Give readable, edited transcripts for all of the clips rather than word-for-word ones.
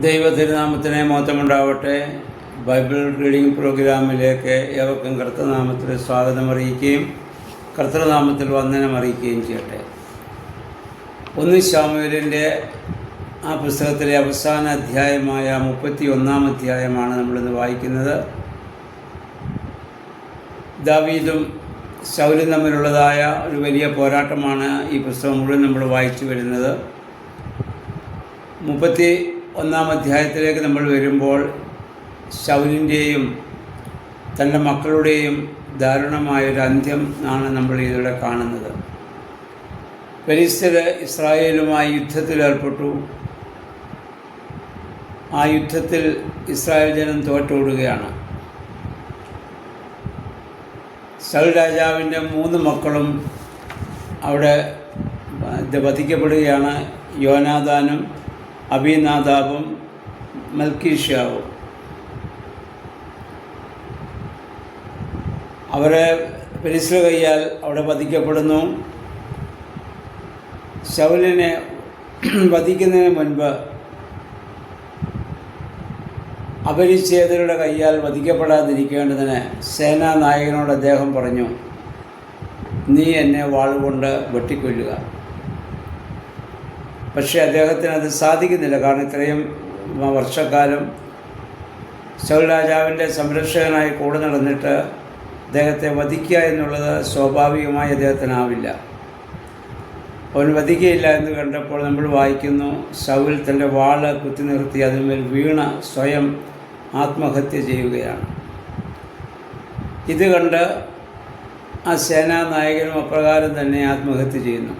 ദൈവതിരുനാമത്തിന് മഹത്വമുണ്ടാവട്ടെ. Bible reading പ്രോഗ്രാമിലേക്ക് ഏവർക്കും കർത്തൃനാമത്തിൽ സ്വാഗതം അറിയിക്കുകയും കർത്തൃനാമത്തിൽ വന്ദനം അറിയിക്കുകയും ചെയ്യട്ടെ. 1 ശമൂവേലിൻ്റെ ആ പുസ്തകത്തിലെ അവസാന അധ്യായമായ 31-ാം അധ്യായമാണ് നമ്മളിന്ന് വായിക്കുന്നത്. ദാവീദും ശൗലും തമ്മിലുള്ളതായ ഒരു വലിയ പോരാട്ടമാണ് ഈ പുസ്തകം മുഴുവൻ നമ്മൾ വായിച്ചു വരുന്നത്. 31-ാം അധ്യായത്തിലേക്ക് നമ്മൾ വരുമ്പോൾ ശൗലിൻ്റെയും തൻ്റെ മക്കളുടെയും ദാരുണമായൊരു അന്ത്യം ആണ് നമ്മൾ ഇതിലൂടെ കാണുന്നത്. ഫെലിസ്ത്യർ ഇസ്രായേലുമായി യുദ്ധത്തിലേർപ്പെട്ടു. ആ യുദ്ധത്തിൽ ഇസ്രായേൽ ജനം തോറ്റോടുകയാണ്. ശൗൽ രാജാവിൻ്റെ 3 മക്കളും അവിടെ വധിക്കപ്പെടുകയാണ്. യോനാദാനും അബീനാദാബും മൽക്കീഷ്യാവും. അവരെ ഫെലിസ്ത്യരുടെ കയ്യാൽ അവിടെ വധിക്കപ്പെടുന്നു. ശൗലിനെ വധിക്കുന്നതിന് മുൻപ് അപരിച്ഛേദരുടെ കയ്യാൽ വധിക്കപ്പെടാതിരിക്കേണ്ടതിന് സേനാനായകനോട് അദ്ദേഹം പറഞ്ഞു, നീ എന്നെ വാളുകൊണ്ട് വെട്ടിക്കൊല്ലുക. പക്ഷേ അദ്ദേഹത്തിന് അത് സാധിക്കുന്നില്ല. കാരണം ഇത്രയും വർഷക്കാലം ശൗൽ രാജാവിൻ്റെ സംരക്ഷകനായി കൂടെ നടന്നിട്ട് അദ്ദേഹത്തെ വധിക്കുക എന്നുള്ളത് സ്വാഭാവികമായി അദ്ദേഹത്തിനാവില്ല. അവൻ വധിക്കുകയില്ല എന്ന് കണ്ടപ്പോൾ നമ്മൾ വായിക്കുന്നു, ശൗൽ തൻ്റെ വാള് കുത്തി നിർത്തി അതിന്മേൽ വീണ് സ്വയം ആത്മഹത്യ ചെയ്യുകയാണ്. ഇത് കണ്ട് ആ സേനാനായകനും അപ്രകാരം തന്നെ ആത്മഹത്യ ചെയ്യുന്നു.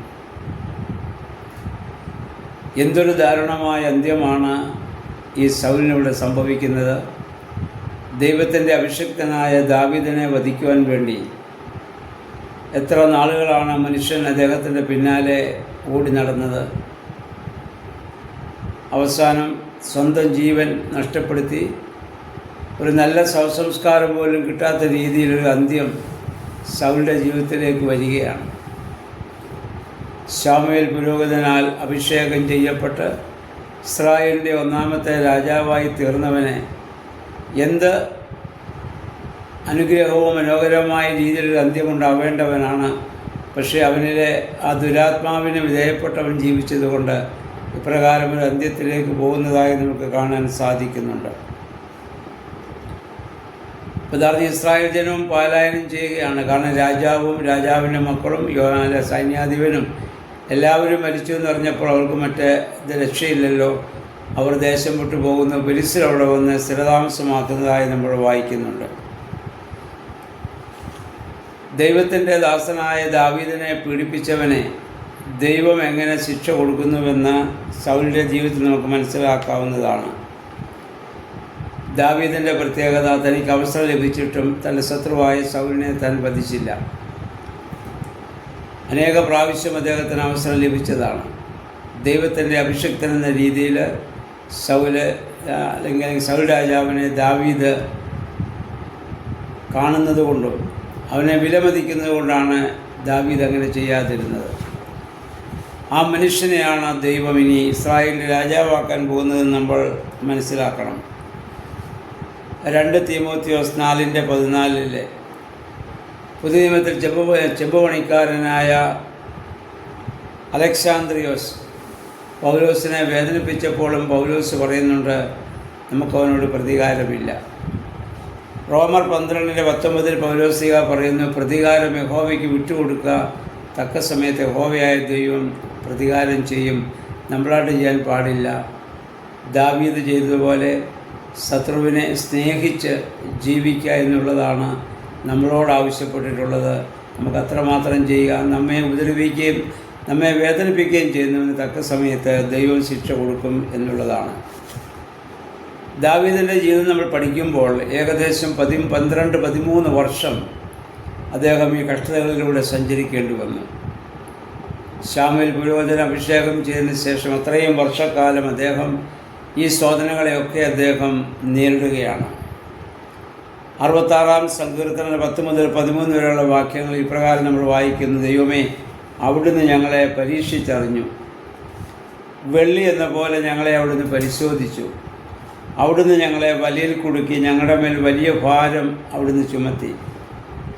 എന്തൊരു ദാരുണമായ അന്ത്യമാണ് ഈ ശൗലിനിവിടെ സംഭവിക്കുന്നത്. ദൈവത്തിൻ്റെ അഭിഷിക്തനായ ദാവീദിനെ വധിക്കുവാൻ വേണ്ടി എത്ര നാളുകളാണ് മനുഷ്യൻ അദ്ദേഹത്തിൻ്റെ പിന്നാലെ ഓടി നടന്നത്. അവസാനം സ്വന്തം ജീവൻ നഷ്ടപ്പെടുത്തി ഒരു നല്ല ശവസംസ്കാരം പോലും കിട്ടാത്ത രീതിയിലൊരു അന്ത്യം ശൗലിൻ്റെ ജീവിതത്തിലേക്ക് വരികയാണ്. ശമൂവേൽ പുരോഹിതനാൽ അഭിഷേകം ചെയ്യപ്പെട്ട് ഇസ്രായേലിൻ്റെ 1-ാമത്തെ രാജാവായി തീർന്നവനെ എന്ത് അനുഗ്രഹവും മനോഹരമായ രീതിയിലൊരു അന്ത്യമുണ്ടാവേണ്ടവനാണ്. പക്ഷേ അവനിലെ ആ ദുരാത്മാവിന് വിധേയപ്പെട്ടവൻ ജീവിച്ചതുകൊണ്ട് ഇപ്രകാരം ഒരു അന്ത്യത്തിലേക്ക് പോകുന്നതായി നമുക്ക് കാണാൻ സാധിക്കുന്നുണ്ട്. യഥാർത്ഥ ഇസ്രായേൽ ജനവും പലായനം ചെയ്യുകയാണ്. കാരണം രാജാവും രാജാവിൻ്റെ മക്കളും സൈന്യാധിപനും എല്ലാവരും മരിച്ചു എന്ന് പറഞ്ഞപ്പോൾ അവർക്ക് മറ്റേ രക്ഷയില്ലല്ലോ. അവർ ദേശം വിട്ടു പോകുന്നു. ഫെലിസ്ത്യർ അവിടെ വന്ന് സ്ഥിരതാമസമാക്കുന്നതായി നമ്മൾ വായിക്കുന്നുണ്ട്. ദൈവത്തിൻ്റെ ദാസനായ ദാവീദിനെ പീഡിപ്പിച്ചവനെ ദൈവം എങ്ങനെ ശിക്ഷ കൊടുക്കുന്നുവെന്ന് ശൗലിൻ്റെ ജീവിതത്തിൽ നമുക്ക് മനസ്സിലാക്കാവുന്നതാണ്. ദാവീദിൻ്റെ പ്രത്യേകത, തനിക്ക് അവസരം ലഭിച്ചിട്ടും തൻ്റെ ശത്രുവായ ശൗലിനെ താൻ വധിച്ചില്ല. അനേക പ്രാവശ്യം അദ്ദേഹത്തിന് അവസരം ലഭിച്ചതാണ്. ദൈവത്തിൻ്റെ അഭിഷിക്തൻ എന്ന രീതിയിൽ ശൗൽ രാജാവിനെ ദാവീദ് കാണുന്നത് കൊണ്ടും അവനെ വിലമതിക്കുന്നത് കൊണ്ടാണ് ദാവീദ് അങ്ങനെ ചെയ്യാതിരുന്നത്. ആ മനുഷ്യനെയാണ് ദൈവം ഇനി ഇസ്രായേലിൻ്റെ രാജാവാക്കാൻ പോകുന്നതെന്ന് നമ്മൾ മനസ്സിലാക്കണം. 2 തീമോത്തിയോസ് 4:14 പുതിയ നിയമത്തിൽ ചെമ്പുപണിക്കാരനായ അലക്സാന്ദ്രിയോസ് പൗലോസിനെ വേദനിപ്പിച്ചപ്പോഴും പൗലോസ് പറയുന്നുണ്ട്, നമുക്കവനോട് പ്രതികാരമില്ല. റോമർ 12:19 പൗലോസിക പറയുന്നു, പ്രതികാരം യഹോവയ്ക്ക് വിട്ടുകൊടുക്കുക, തക്ക സമയത്ത് യഹോവയായ ദൈവം പ്രതികാരം ചെയ്യും, നമ്മളായിട്ട് ചെയ്യാൻ പാടില്ല. ദാവീദ് ചെയ്തതുപോലെ ശത്രുവിനെ സ്നേഹിച്ച് ജീവിക്കുക എന്നുള്ളതാണ് നമ്മളോട് ആവശ്യപ്പെട്ടിട്ടുള്ളത്. നമുക്ക് അത്രമാത്രം ചെയ്യുക. നമ്മെ ഉപദ്രവിക്കുകയും നമ്മെ വേദനിപ്പിക്കുകയും ചെയ്യുന്നതിന് തക്ക സമയത്ത് ദൈവം ശിക്ഷ കൊടുക്കും എന്നുള്ളതാണ്. ദാവീദിൻ്റെ ജീവിതം നമ്മൾ പഠിക്കുമ്പോൾ ഏകദേശം 12-13 വർഷം അദ്ദേഹം ഈ കഷ്ടതകളിലൂടെ സഞ്ചരിക്കേണ്ടി വന്നു. ശമൂവേൽ പുരോഹിതൻ അഭിഷേകം ചെയ്തതിന് ശേഷം അത്രയും വർഷക്കാലം അദ്ദേഹം ഈ ശോധനകളെയൊക്കെ അദ്ദേഹം നേരിടുകയാണ്. 66-ാം സങ്കീർത്തനം 10 മുതൽ 13 വരെയുള്ള വാക്യങ്ങൾ ഇപ്രകാരം നമ്മൾ വായിക്കുന്നു, ദൈവമേ, അവിടുന്ന് ഞങ്ങളെ പരീക്ഷിച്ചറിഞ്ഞു, വെള്ളി എന്ന പോലെ ഞങ്ങളെ അവിടുന്ന് പരിശോധിച്ചു. അവിടുന്ന് ഞങ്ങളെ വലയിൽ കുടുക്കി ഞങ്ങളുടെ മേൽ വലിയ ഭാരം അവിടുന്ന് ചുമത്തി.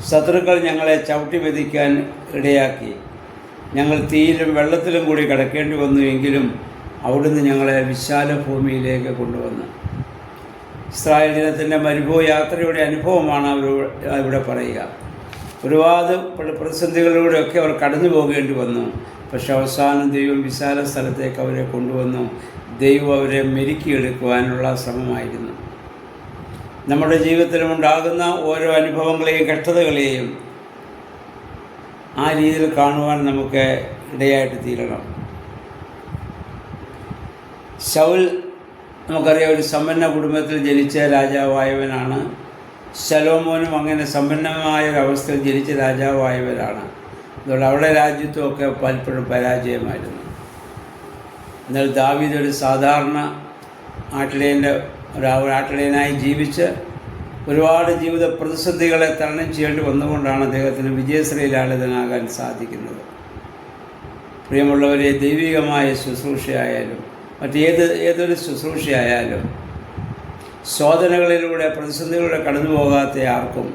ശത്രുക്കൾ ഞങ്ങളെ ചവിട്ടി മെതിക്കാൻ ഇടയാക്കി. ഞങ്ങൾ തീയിലും വെള്ളത്തിലും കൂടി കിടക്കേണ്ടി വന്നു. എങ്കിലും അവിടുന്ന് ഞങ്ങളെ വിശാല ഭൂമിയിലേക്ക് കൊണ്ടുവന്നു. ഇസ്രായേൽ ജനത്തിൻ്റെ യാത്രയുടെ അനുഭവമാണ് ഇവിടെ പറയുക. ഒരുപാട് പ്രതിസന്ധികളിലൂടെയൊക്കെ അവർ കടന്നു പോകേണ്ടി വന്നു. പക്ഷെ അവസാനം ദൈവം വിശാല സ്ഥലത്തേക്ക് അവരെ കൊണ്ടുവന്നു. ദൈവം അവരെ മെരുക്കിയെടുക്കുവാനുള്ള ശ്രമമായിരുന്നു. നമ്മുടെ ജീവിതത്തിലും ഉണ്ടാകുന്ന ഓരോ അനുഭവങ്ങളെയും കഷ്ടതകളെയും ആ രീതിയിൽ കാണുവാൻ നമുക്ക് ഇടയായിട്ട് തീരണം. ശൗൽ നമുക്കറിയാം, ഒരു സമ്പന്ന കുടുംബത്തിൽ ജനിച്ച രാജാവായവനാണ്. ശലോമോനും അങ്ങനെ സമ്പന്നമായ ഒരവസ്ഥയിൽ ജനിച്ച രാജാവായവരാണ്. അതുകൊണ്ട് അവിടെ രാജ്യത്വമൊക്കെ പലപ്പോഴും പരാജയമായിരുന്നു. എന്നാൽ ദാവീദ് ഒരു സാധാരണ ആട്ടിടയനായി ജീവിച്ച് ഒരുപാട് ജീവിത പ്രതിസന്ധികളെ തരണം ചെയ്യേണ്ടി വന്നുകൊണ്ടാണ് അദ്ദേഹത്തിന് വിജയശ്രീലാളിതനാകാൻ സാധിക്കുന്നത്. പ്രിയമുള്ളവരെ, ദൈവികമായ ശുശ്രൂഷയായാലും ഏതൊരു ശുശ്രൂഷയായാലും ശോധനകളിലൂടെ പ്രതിസന്ധികളിലൂടെ കടന്നു പോകാത്ത ആർക്കും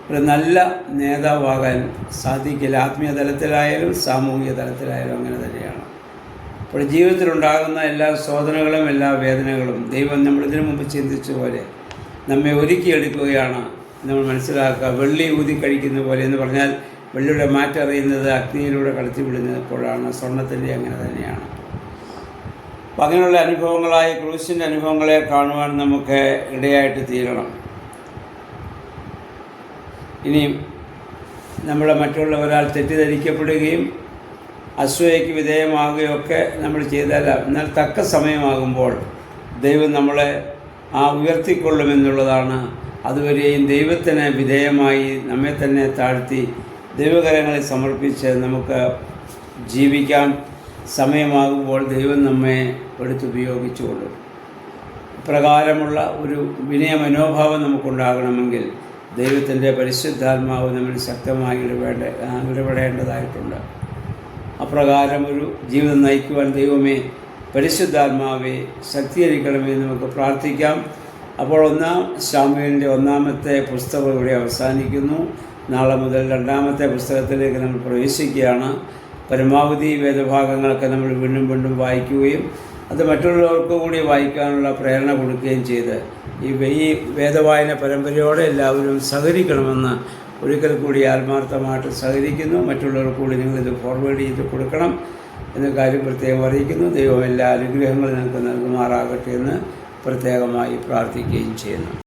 ഒരു നല്ല നേതാവാകാൻ സാധിക്കില്ല. ആത്മീയ തലത്തിലായാലും സാമൂഹിക തലത്തിലായാലും അങ്ങനെ തന്നെയാണ്. അപ്പോൾ ജീവിതത്തിലുണ്ടാകുന്ന എല്ലാ ശോധനകളും എല്ലാ വേദനകളും ദൈവം നമ്മളിതിനു മുമ്പ് ചിന്തിച്ച പോലെ നമ്മെ ഒരുക്കിയെടുക്കുകയാണ്. നമ്മൾ മനസ്സിലാക്കുക, വെള്ളി ഊതി കഴിക്കുന്ന പോലെ എന്ന് പറഞ്ഞാൽ വെള്ളിയുടെ മാറ്ററിയുന്നത് അഗ്നിയിലൂടെ കടത്തിവിടുന്നപ്പോഴാണ്. സ്വർണ്ണത്തിൻ്റെ അങ്ങനെ തന്നെയാണ്. അപ്പം അങ്ങനെയുള്ള അനുഭവങ്ങളായ ക്രൂശിൻ്റെ അനുഭവങ്ങളെ കാണുവാൻ നമുക്ക് ഇടയായിട്ട് തീരണം. ഇനിയും മറ്റുള്ളവരാൽ തെറ്റിദ്ധരിക്കപ്പെടുകയും അസൂയയ്ക്ക് വിധേയമാകുകയൊക്കെ നമ്മൾ ചെയ്താൽ, എന്നാൽ തക്ക സമയമാകുമ്പോൾ ദൈവം നമ്മളെ ഉയർത്തിക്കൊള്ളുമെന്നുള്ളതാണ്. അതുവരെയും ദൈവത്തിന് വിധേയമായി നമ്മെ തന്നെ താഴ്ത്തി ദൈവകരങ്ങളെ സമർപ്പിച്ച് നമുക്ക് ജീവിക്കാൻ സമയമാകുമ്പോൾ ദൈവം നമ്മെ എടുത്തുപയോഗിച്ചുകൊള്ളും. ഇപ്രകാരമുള്ള ഒരു വിനയ മനോഭാവം നമുക്കുണ്ടാകണമെങ്കിൽ ദൈവത്തിൻ്റെ പരിശുദ്ധാത്മാവ് നമ്മൾ ശക്തമായി ഇടപെടേണ്ടതായിട്ടുണ്ട്. അപ്രകാരം ഒരു ജീവിതം നയിക്കുവാൻ ദൈവമേ, പരിശുദ്ധാത്മാവെ ശക്തീകരിക്കണമേ നമുക്ക് പ്രാർത്ഥിക്കാം. അപ്പോൾ 1 ശമൂവേലിൻ്റെ 1-ാമത്തെ പുസ്തകം ഇവിടെ അവസാനിക്കുന്നു. നാളെ മുതൽ 2-ാമത്തെ പുസ്തകത്തിലേക്ക് നമ്മൾ പ്രവേശിക്കുകയാണ്. പരമാവധി വേദഭാഗങ്ങളൊക്കെ നമ്മൾ വീണ്ടും വായിക്കുകയും അത് മറ്റുള്ളവർക്ക് കൂടി വായിക്കാനുള്ള പ്രേരണ കൊടുക്കുകയും ചെയ്ത് ഈ വേദവായന പരമ്പരയോടെ എല്ലാവരും സഹകരിക്കണമെന്ന് ഒരിക്കൽ കൂടി ആത്മാർത്ഥമായിട്ട് സഹകരിക്കുന്നു. മറ്റുള്ളവർക്ക് കൂടി നിങ്ങളിത് ഫോർവേഡ് ചെയ്ത് കൊടുക്കണം എന്ന കാര്യം പ്രത്യേകം അറിയിക്കുന്നു. ദൈവം എല്ലാ അനുഗ്രഹങ്ങളും നിങ്ങൾക്ക് നൽകുമാറാകട്ടെ എന്ന് പ്രത്യേകമായി പ്രാർത്ഥിക്കുകയും ചെയ്യുന്നു.